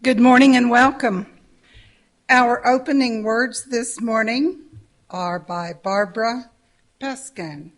Good morning and welcome. Our opening words this morning are by Barbara Peskin.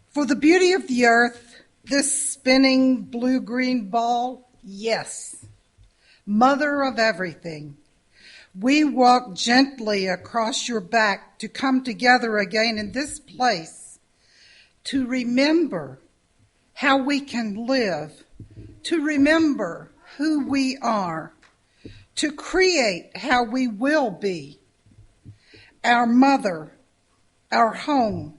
For the beauty of the earth, this spinning blue-green ball, yes, mother of everything, we walk gently across your back to come together again in this place, to remember how we can live, to remember who we are, to create how we will be. Our mother, our home,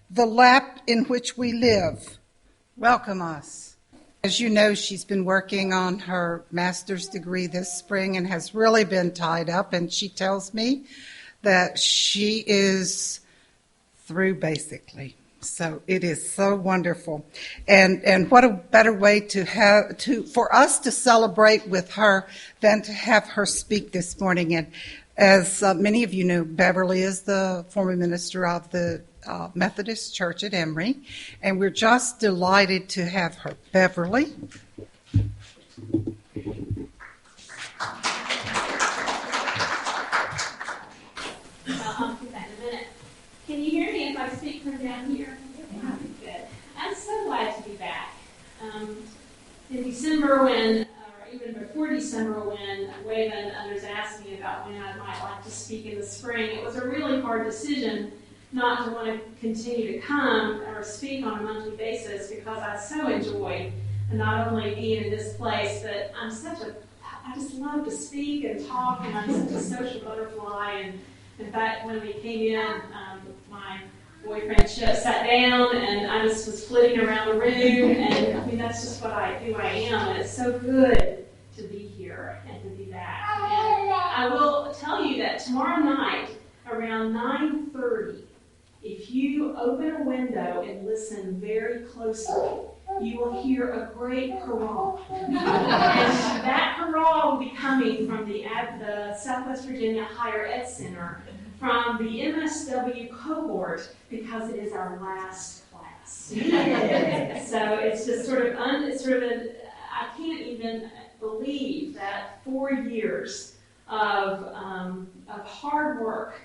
the lap in which we live, welcome us. As you know, she's been working on her master's degree this spring and has really been tied up, and she tells me that she is through basically. So it is so wonderful. And what a better way for us to celebrate with her than to have her speak this morning. And as many of you know, Beverly is the former minister of the Methodist Church at Emory, and we're just delighted to have her. Beverly. I'll do that in a minute. Can you hear me if I speak from down here? Yeah, good. I'm so glad to be back. In December or even before December when Wave and others asked me about when I might like to speak in the spring, it was a really hard decision not to want to continue to come or speak on a monthly basis because I so enjoy not only being in this place, but I just love to speak and talk, and I'm such a social butterfly. And in fact, when we came in, my boyfriend sat down, and I just was flitting around the room, and I mean, that's just who I am, and it's so good to be here and to be back. And I will tell you that tomorrow night, around 9:30, if you open a window and listen very closely, you will hear a great hurrah. And that hurrah will be coming from the Southwest Virginia Higher Ed Center, from the MSW cohort, because it is our last class. So it's just I can't even believe that 4 years of hard work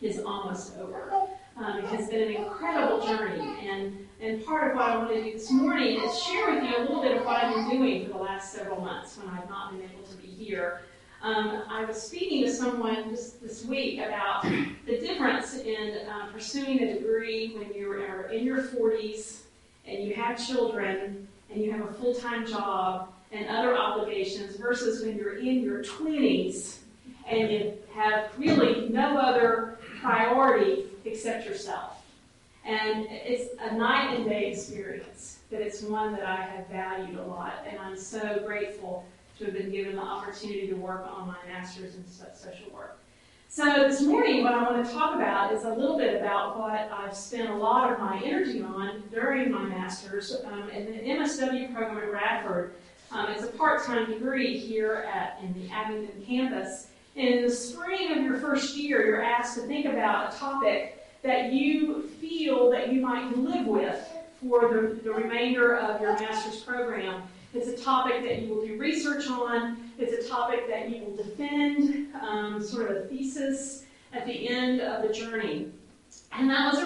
is almost over. It has been an incredible journey, and part of what I want to do this morning is share with you a little bit of what I've been doing for the last several months when I've not been able to be here. I was speaking to someone just this week about the difference in pursuing a degree when you are in your 40s and you have children and you have a full-time job and other obligations versus when you're in your 20s and you have really no other priority except yourself. And it's a night and day experience, but it's one that I have valued a lot, and I'm so grateful to have been given the opportunity to work on my master's in social work. So this morning, what I want to talk about is a little bit about what I've spent a lot of my energy on during my master's in the MSW program at Radford. It's a part-time degree here in the Abingdon campus. And in the spring of your first year, you're asked to think about a topic that you feel that you might live with for the remainder of your master's program. It's a topic that you will do research on. It's a topic that you will defend, sort of a thesis at the end of the journey. And that was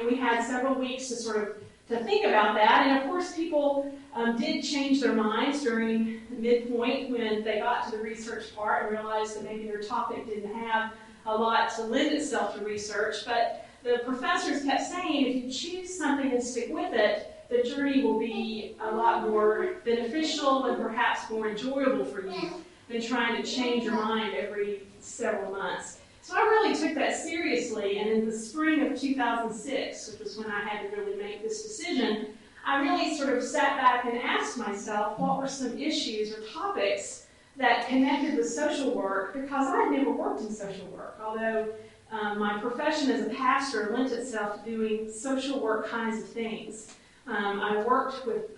we had several weeks to think about that. And of course, people did change their minds during midpoint when they got to the research part and realized that maybe their topic didn't have a lot to lend itself to research. But the professors kept saying, if you choose something and stick with it, the journey will be a lot more beneficial and perhaps more enjoyable for you than trying to change your mind every several months. So I really took that seriously, and in the spring of 2006, which was when I had to really make this decision, I really sort of sat back and asked myself what were some issues or topics that connected with social work, because I had never worked in social work, although my profession as a pastor lent itself to doing social work kinds of things. I worked with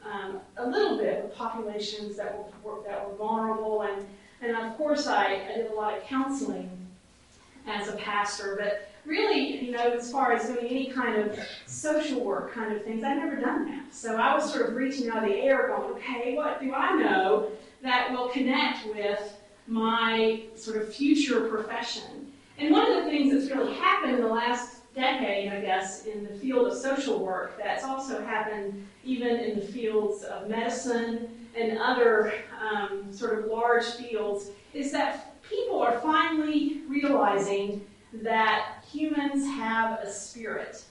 a little bit with populations that were vulnerable, and of course I did a lot of counseling as a pastor, but really, as far as doing any kind of social work kind of things, I'd never done that. So I was sort of reaching out of the air going, okay, what do I know that will will connect with my sort of future profession. And one of the things that's really happened in the last decade, I guess, in the field of social work, that's also happened even in the fields of medicine and other sort of large fields, is that people are finally realizing that humans have a spirit,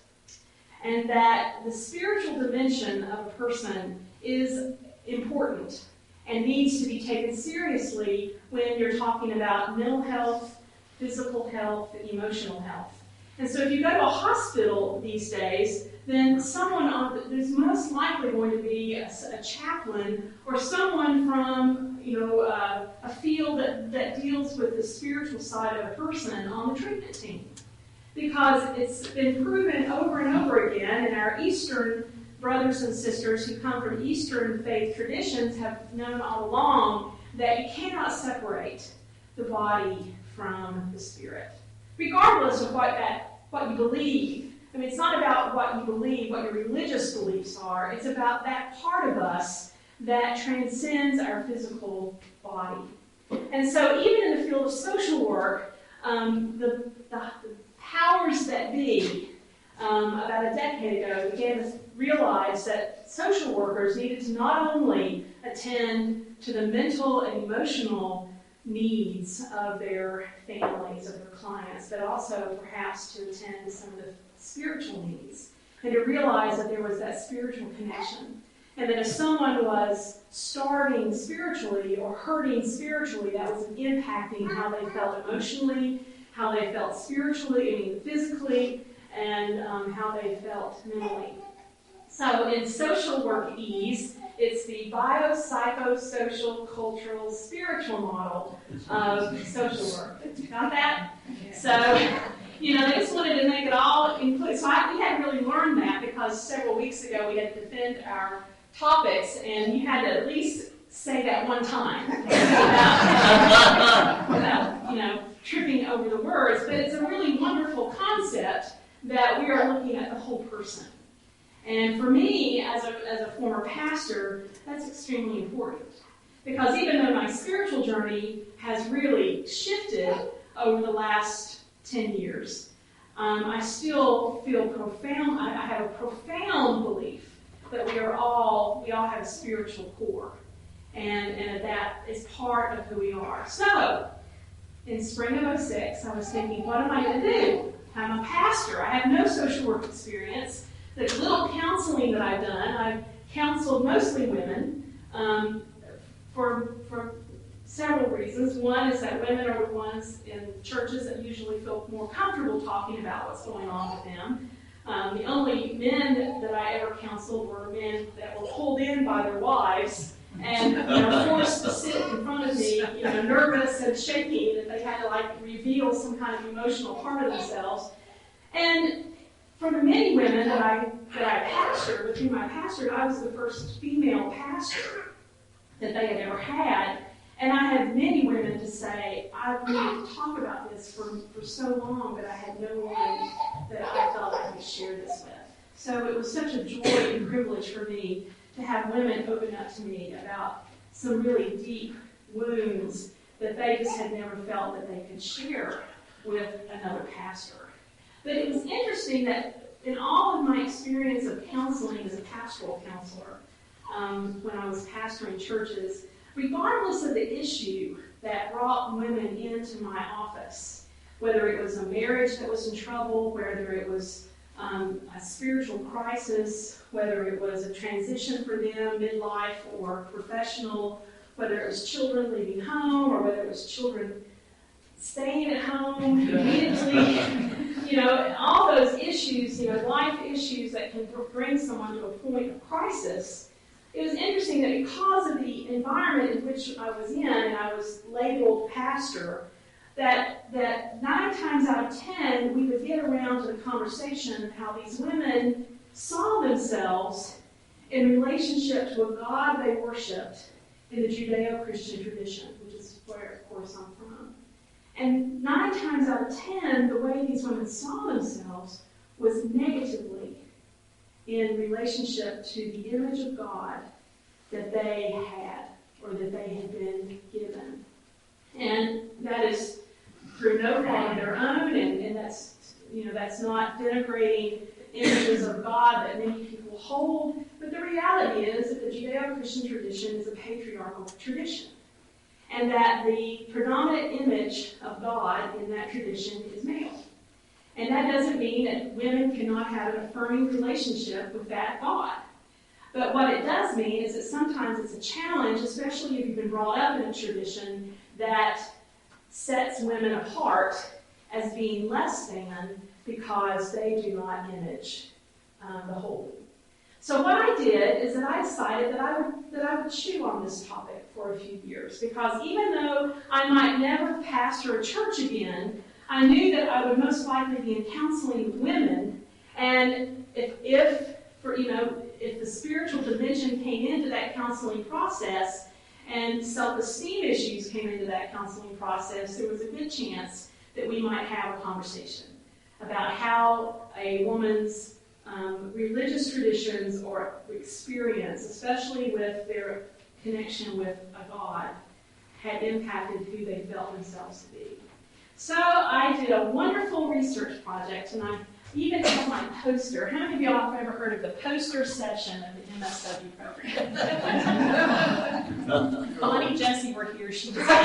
and that the spiritual dimension of a person is important and needs to be taken seriously when you're talking about mental health, physical health, and emotional health. And so if you go to a hospital these days, then there's most likely going to be a chaplain or someone from a field that deals with the spiritual side of a person on the treatment team. Because it's been proven over and over again, and our Eastern brothers and sisters who come from Eastern faith traditions have known all along that you cannot separate the body from the spirit, regardless of what you believe. I mean, it's not about what you believe, what your religious beliefs are. It's about that part of us that transcends our physical body. And so even in the field of social work, the powers that be, about a decade ago, began to realize that social workers needed to not only attend to the mental and emotional needs of their families, of their clients, but also perhaps to attend to some of the spiritual needs, and to realize that there was that spiritual connection. And that if someone was starving spiritually or hurting spiritually, that was impacting how they felt emotionally, how they felt spiritually, physically, and how they felt mentally. So in social work-ese, it's the biopsychosocial, cultural, spiritual model of social work. Got that? So, they just wanted to make it all inclusive. So we hadn't really learned that because several weeks ago we had to defend our topics, and you had to at least say that one time without tripping over the words. But it's a really wonderful concept that we are looking at the whole person. And for me, as a former pastor, that's extremely important. Because even though my spiritual journey has really shifted over the last 10 years, I still feel I have a profound belief that we all have a spiritual core. And that is part of who we are. So, in spring of 2006, I was thinking, what am I going to do? I'm a pastor. I have no social work experience. The little counseling that I've done, I've counseled mostly women for several reasons. One is that women are the ones in churches that usually feel more comfortable talking about what's going on with them. The only men that I ever counseled were men that were pulled in by their wives and forced to sit in front of me, nervous and shaking, that they had to reveal some kind of emotional part of themselves. And for the many women that I pastored, with whom I pastored, I was the first female pastor that they had ever had. And I had many women to say, I've wanted to talk about this for so long, but I had no one that I felt I could share this with. So it was such a joy and privilege for me to have women open up to me about some really deep wounds that they just had never felt that they could share with another pastor. But it was interesting that in all of my experience of counseling as a pastoral counselor, when I was pastoring churches, regardless of the issue that brought women into my office, whether it was a marriage that was in trouble, whether it was a spiritual crisis, whether it was a transition for them, midlife or professional, whether it was children leaving home or whether it was children staying at home immediately, all those issues, life issues that can bring someone to a point of crisis. It was interesting that because of the environment in which I was in, and I was labeled pastor, that 9 times out of 10, we would get around to the conversation of how these women saw themselves in relationship to a God they worshipped in the Judeo-Christian tradition, which is where, of course, I'm from. And 9 times out of 10, the way these women saw themselves was negatively in relationship to the image of God that they had, or that they had been that's not denigrating images of God that many people hold, but the reality is that the Judeo-Christian tradition is a patriarchal tradition, and that the predominant image of God in that tradition is male. And that doesn't mean that women cannot have an affirming relationship with that God. But what it does mean is that sometimes it's a challenge, especially if you've been brought up in a tradition that sets women apart as being less than because they do not image the holy. So what I did is that I decided that I would chew on this topic for a few years, because even though I might never pastor a church again, I knew that I would most likely be in counseling with women, and if the spiritual dimension came into that counseling process and self-esteem issues came into that counseling process, there was a good chance that we might have a conversation about how a woman's religious traditions or experience, especially with their connection with a God, had impacted who they felt themselves to be. So I did a wonderful research project, and I even have my poster. How many of y'all have ever heard of the poster session of the MSW program? Bonnie and Jessie were here. She decided to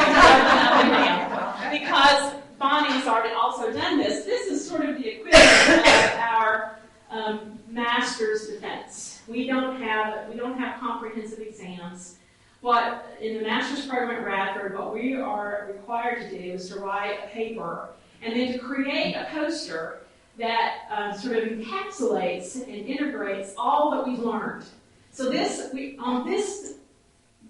down because Bonnie's already also done this. This is sort of the equivalent of our master's defense. We don't have comprehensive exams. What in the master's program at Radford, what we are required to do is to write a paper and then to create a poster that sort of encapsulates and integrates all that we've learned. So on this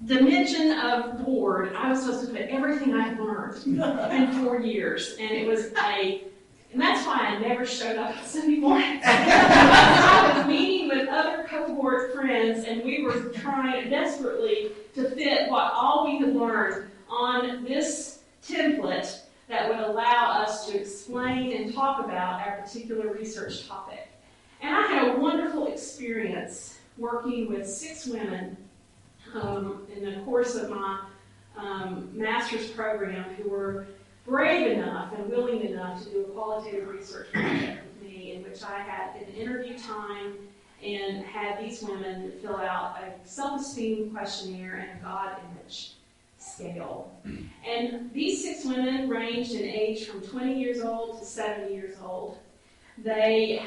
dimension of board, I was supposed to put everything I've learned in 4 years, and and that's why I never showed up on Sunday morning. I was meeting with other cohort friends, and we were trying desperately to fit all we had learned on this template that would allow us to explain and talk about our particular research topic. And I had a wonderful experience working with 6 women in the course of my master's program who were brave enough and willing enough to do a qualitative research project with me, in which I had an interview time and had these women fill out a self-esteem questionnaire and a God image scale. And these 6 women ranged in age from 20 years old to 70 years old. The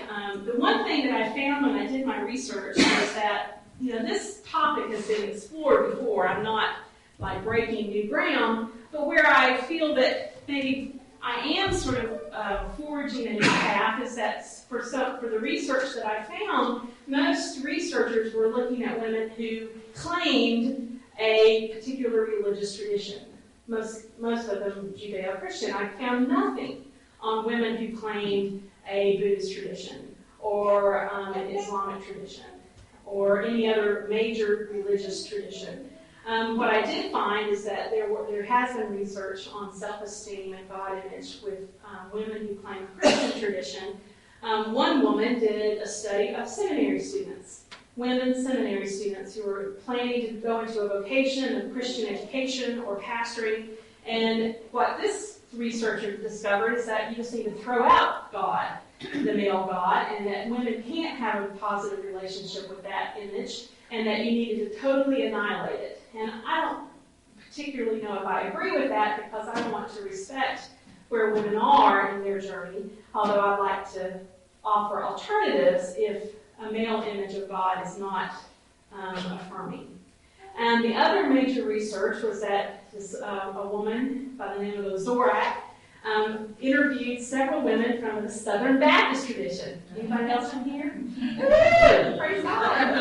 one thing that I found when I did my research was that this topic has been explored before. I'm not like breaking new ground, but where I feel that maybe I am sort of forging a new path is that for the research that I found, most researchers were looking at women who claimed a particular religious tradition. Most of them Judeo-Christian. I found nothing on women who claimed a Buddhist tradition or an Islamic tradition or any other major religious tradition. What I did find is that there has been research on self-esteem and God image with women who claim a Christian tradition. One woman did a study of seminary students, women seminary students who were planning to go into a vocation of Christian education or pastoring. And what this researcher discovered is that you just need to throw out God, the male God, and that women can't have a positive relationship with that image, and that you needed to totally annihilate it. And I don't particularly know if I agree with that, because I want to respect where women are in their journey, although I'd like to offer alternatives if a male image of God is not affirming. And the other major research was that a woman by the name of Zorak interviewed several women from the Southern Baptist tradition. Anybody else from here? Good, praise God.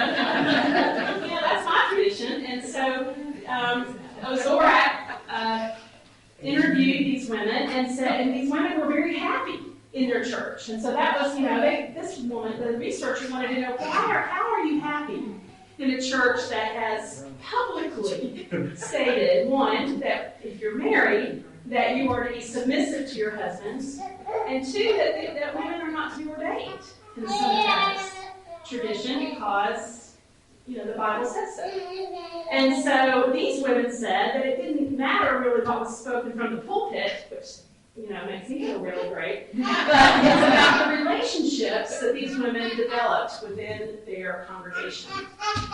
Yeah, that's my tradition. And so Zorak interviewed these women and these women were very happy in their church. And so that was, this woman, the researcher wanted to know, how are you happy in a church that has publicly stated, one, that if you're married, that you are to be submissive to your husbands, and two, that women are not to be ordained in the Southern Baptist tradition because, the Bible says so. And so these women said that it didn't matter really what was spoken from the pulpit, which, it makes me feel really great. But it's about the relationships that these women developed within their congregation.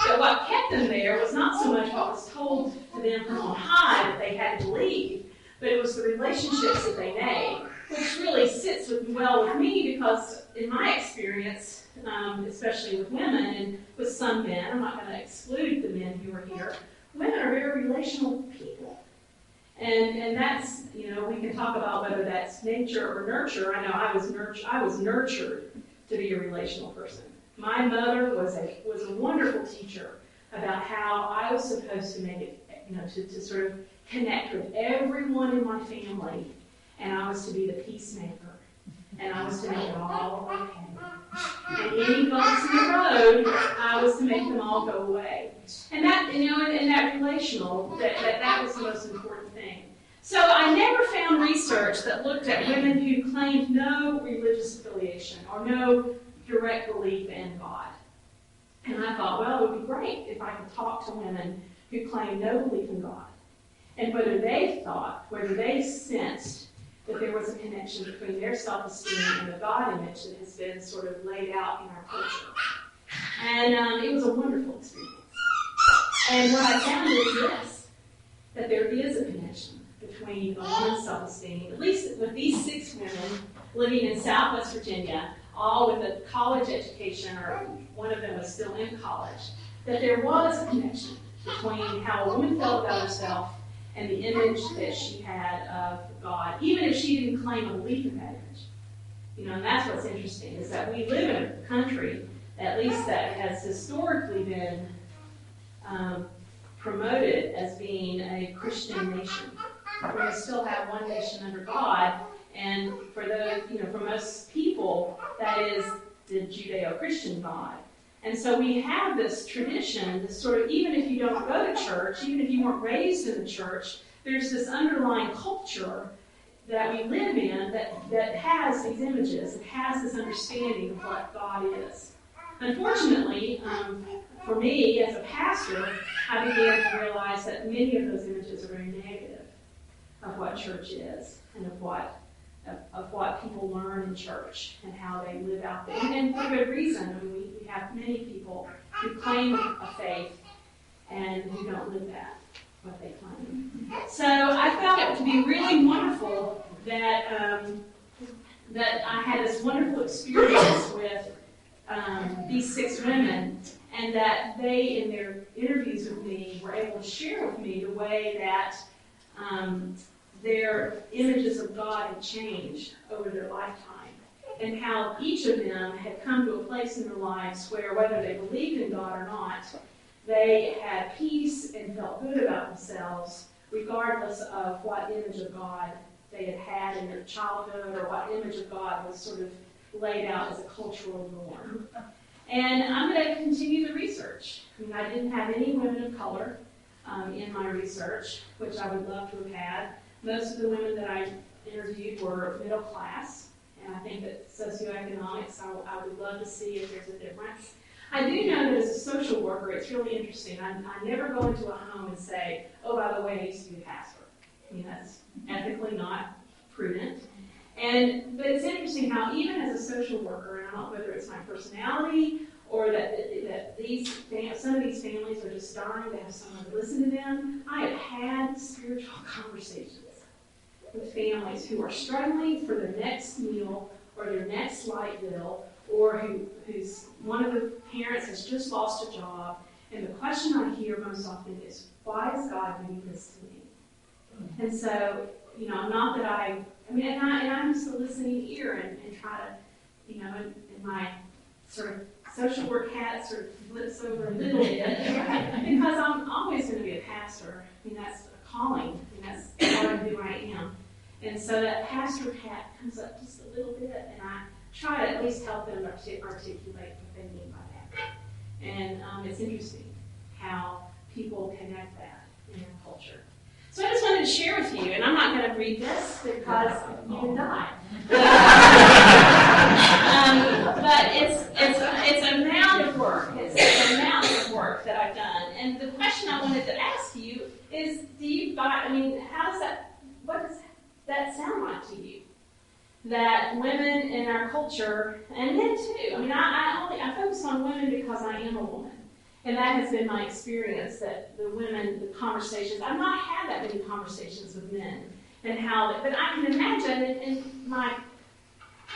But what kept them there was not so much what was told to them from on high that they had to believe, but it was the relationships that they made, which really sits well with me because in my experience, especially with women and with some men, I'm not going to exclude the men who are here, women are very relational people. And that's, we can talk about whether that's nature or nurture. I know I was nurtured to be a relational person. My mother was a wonderful teacher about how I was supposed to make it, to sort of connect with everyone in my family, and I was to be the peacemaker, and I was to make it all okay. And any bumps in the road, I was to make them all go away. And that, and that relational, that was the most important thing. So I never found research that looked at women who claimed no religious affiliation or no direct belief in God. And I thought, well, it would be great if I could talk to women who claim no belief in God, and whether they sensed that there was a connection between their self-esteem and the God image that has been sort of laid out in our culture. And it was a wonderful experience. And what I found is this, that there is a connection between a woman's self-esteem, at least with these 6 women living in Southwest Virginia, all with a college education, or one of them was still in college, that there was a connection between how a woman felt about herself and the image that she had of God, even if she didn't claim a belief in that image. And that's what's interesting, is that we live in a country, at least that has historically been promoted as being a Christian nation. We still have one nation under God, and for those, for most people, that is the Judeo-Christian God. And so we have this tradition, this sort of, even if you don't go to church, even if you weren't raised in the church, there's this underlying culture that we live in that has these images, it has this understanding of what God is. Unfortunately, for me as a pastor, I began to realize that many of those images are very negative of what church is and of what people learn in church and how they live out there. And for good reason. We have many people who claim a faith and who don't live that, what they claim. So I felt it to be really wonderful that I had this wonderful experience with these 6 women, and that they, in their interviews with me, were able to share with me the way that their images of God had changed over their lifetime, and how each of them had come to a place in their lives where, whether they believed in God or not, they had peace and felt good about themselves, regardless of what image of God they had had in their childhood or what image of God was sort of laid out as a cultural norm. And I'm going to continue the research. I didn't have any women of color in my research, which I would love to have had. Most of the women that I interviewed were middle class, and I think that socioeconomics, I would love to see if there's a difference. I do know that as a social worker, it's really interesting. I never go into a home and say, oh, by the way, I used to be a pastor. That's ethically not prudent. But it's interesting how even as a social worker, and I don't know whether it's my personality or that some of these families are just dying to have someone to listen to them, I have had spiritual conversations with families who are struggling for their next meal or their next light bill, or who's one of the parents has just lost a job, and the question I hear most often is, why is God doing this to me? And so, not that I'm just a listening ear and try to, and my sort of social work hat sort of flips over a little bit, because I'm always going to be a pastor. That's a calling, that's part of who I am. And so that pastor hat comes up just a little bit, and I try to at least help them articulate what they mean by that. And it's interesting how people connect that in their culture. So I just wanted to share with you, and I'm not going to read this because you would die. But it's a mound of work. It's a mound of work that I've done. And the question I wanted to ask you is, what does that sound like to you? that women in our culture, and men too, I mean, I focus on women because I am a woman. And that has been my experience, that the women, the conversations, I've not had that many conversations with men. And how, but I can imagine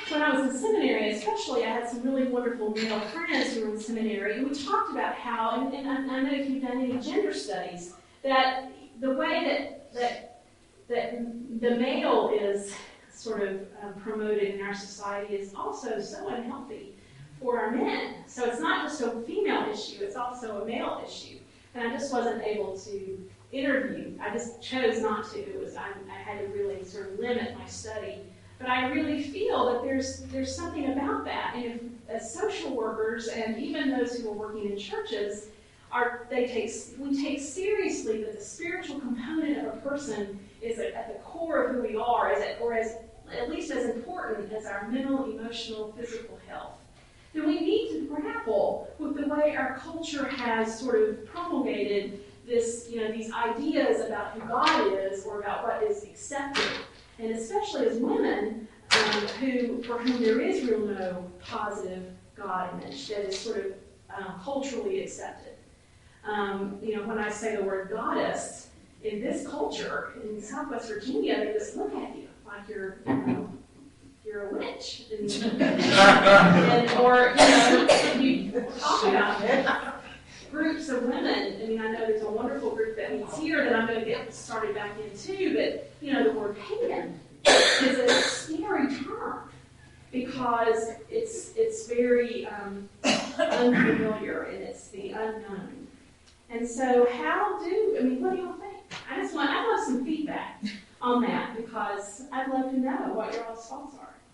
when I was in seminary especially, I had some really wonderful male friends who were in seminary, and we talked about how, and I know if you've done any gender studies, that the way that the male is sort of promoted in our society is also so unhealthy for our men. So it's not just a female issue, it's also a male issue. And I just wasn't able to interview. I just chose not to. I had to really sort of limit my study. But I really feel that there's something about that. And if, as social workers, and even those who are working in churches, we take seriously that the spiritual component of a person is at the core of who we are, or at least as important as our mental, emotional, physical health. Then we need to grapple with the way our culture has sort of promulgated these ideas about who God is, or about what is accepted, and especially as women, for whom there is real no positive God image that is sort of culturally accepted. When I say the word goddess in this culture in Southwest Virginia, they just look at you like you're a witch, or you talk about it. Groups of women. I mean, I know there's a wonderful group that meets here that I'm going to get started back into, but the word pagan is a scary term because it's very unfamiliar, and it's the unknown. And so what do y'all think? I'd love some feedback on that, because I'd love to know what your all's thoughts are.